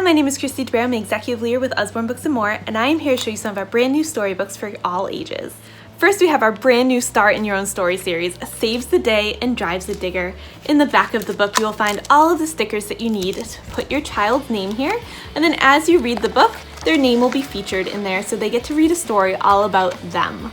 my name is Christy DeBear. I'm an executive leader with Usborne Books & More, and I am here to show you some of our brand new storybooks for all ages. First, we have our brand new Start in Your Own Story series, Saves the Day and Drives the Digger. In the back of the book, you will find all of the stickers that you need to put your child's name here, and then as you read the book, their name will be featured in there so they get to read a story all about them.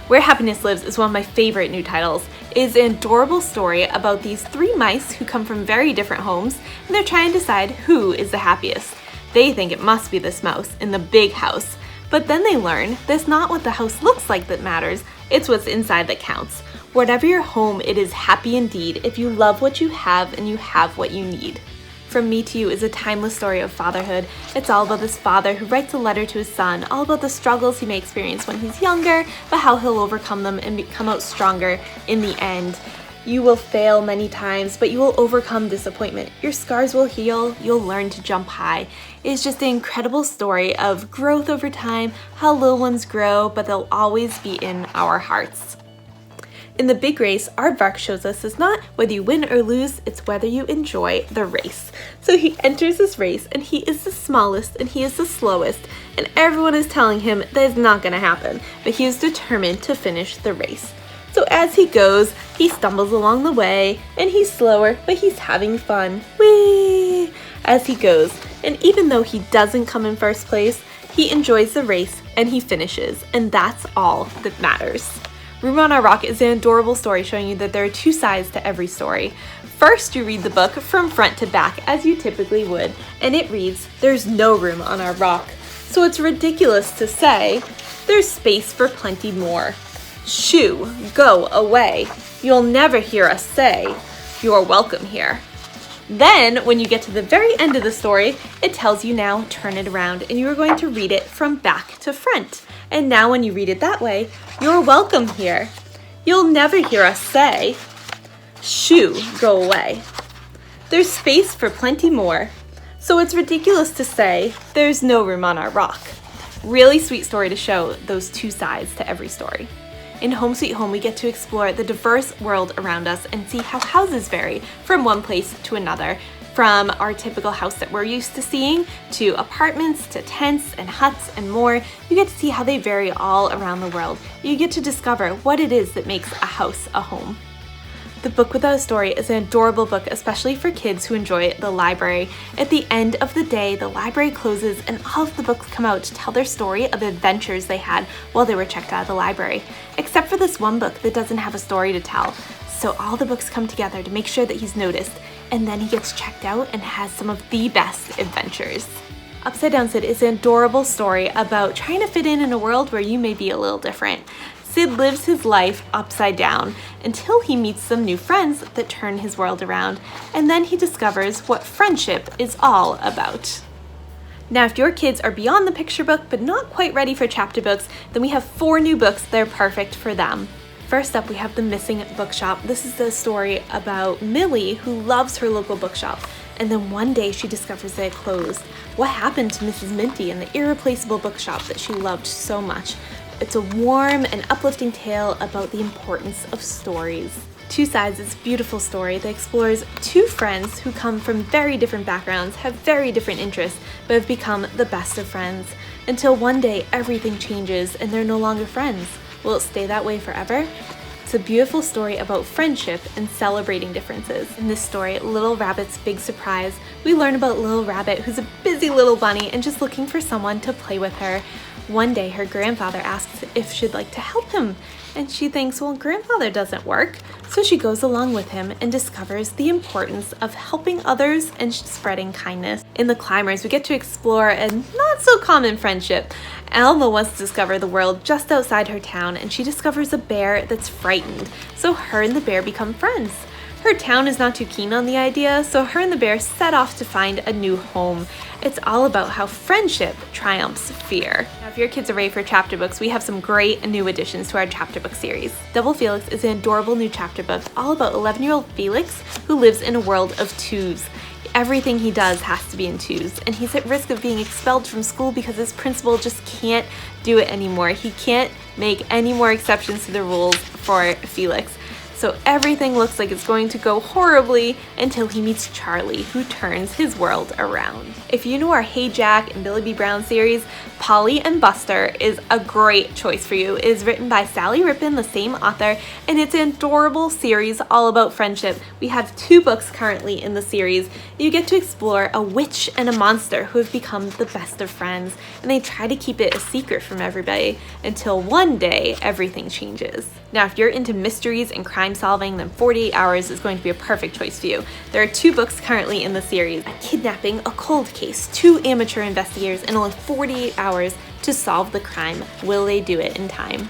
Where Happiness Lives is one of my favorite new titles. It is an adorable story about these three mice who come from very different homes, and they're trying to decide who is the happiest. They think it must be this mouse in the big house, but then they learn that's not what the house looks like that matters, it's what's inside that counts. Whatever your home, it is happy indeed if you love what you have and you have what you need. From Me to You is a timeless story of fatherhood. It's all about this father who writes a letter to his son, all about the struggles he may experience when he's younger, but how he'll overcome them and come out stronger in the end. You will fail many times, but you will overcome disappointment. Your scars will heal, you'll learn to jump high. It is just an incredible story of growth over time, how little ones grow, but they'll always be in our hearts. In the big race, Aardvark shows us it's not whether you win or lose, it's whether you enjoy the race. So he enters this race and he is the smallest and he is the slowest, and everyone is telling him that it's not going to happen, but he is determined to finish the race. So as he goes, he stumbles along the way and he's slower, but he's having fun. Whee! As he goes, and even though he doesn't come in first place, he enjoys the race and he finishes, and that's all that matters. Ramona Rock is an adorable story showing you that there are two sides to every story. First, you read the book from front to back as you typically would, and it reads, "There's no room on our rock. So it's ridiculous to say, there's space for plenty more. Shoo, go away. You'll never hear us say, you're welcome here." Then, when you get to the very end of the story, it tells you now turn it around and you are going to read it from back to front. And now when you read it that way, you're welcome here. You'll never hear us say, shoo, go away. There's space for plenty more. So it's ridiculous to say, there's no room on our rock. Really sweet story to show those two sides to every story. In Home Sweet Home, we get to explore the diverse world around us and see how houses vary from one place to another. From our typical house that we're used to seeing, to apartments, to tents and huts and more, you get to see how they vary all around the world. You get to discover what it is that makes a house a home. The Book Without a Story is an adorable book, especially for kids who enjoy the library. At the end of the day, the library closes and all of the books come out to tell their story of the adventures they had while they were checked out of the library. Except for this one book that doesn't have a story to tell. So all the books come together to make sure that he's noticed, and then he gets checked out and has some of the best adventures. Upside Down Sid is an adorable story about trying to fit in a world where you may be a little different. Sid lives his life upside down until he meets some new friends that turn his world around, and then he discovers what friendship is all about. Now, if your kids are beyond the picture book but not quite ready for chapter books, then we have 4 new books that are perfect for them. First up, we have The Missing Bookshop. This is the story about Millie, who loves her local bookshop, and then one day she discovers that it closed. What happened to Mrs. Minty and the irreplaceable bookshop that she loved so much? It's a warm and uplifting tale about the importance of stories. Two Sides is a beautiful story that explores 2 friends who come from very different backgrounds, have very different interests, but have become the best of friends. Until one day everything changes and they're no longer friends. Will it stay that way forever? It's a beautiful story about friendship and celebrating differences. In this story, Little Rabbit's Big Surprise, we learn about Little Rabbit, who's a busy little bunny and just looking for someone to play with her. One day, her grandfather asks if she'd like to help him, and she thinks, well, grandfather doesn't work. So she goes along with him and discovers the importance of helping others and spreading kindness. In The Climbers, we get to explore a not so common friendship. Alma wants to discover the world just outside her town, and she discovers a bear that's frightened. So her and the bear become friends. Her town is not too keen on the idea, so her and the bear set off to find a new home. It's all about how friendship triumphs fear. Now, if your kids are ready for chapter books, we have some great new additions to our chapter book series. Double Felix is an adorable new chapter book all about 11-year-old Felix who lives in a world of 2s. Everything he does has to be in 2s, and he's at risk of being expelled from school because his principal just can't do it anymore. He can't make any more exceptions to the rules for Felix. So everything looks like it's going to go horribly until he meets Charlie, who turns his world around. If you know our Hey Jack and Billy B. Brown series, Polly and Buster is a great choice for you. It is written by Sally Rippin, the same author, and it's an adorable series all about friendship. We have 2 books currently in the series. You get to explore a witch and a monster who have become the best of friends, and they try to keep it a secret from everybody until one day everything changes. Now, if you're into mysteries and crime solving, then 48 Hours is going to be a perfect choice for you. There are 2 books currently in the series: a kidnapping, a cold case, 2 amateur investigators, and only 48 hours to solve the crime. Will they do it in time?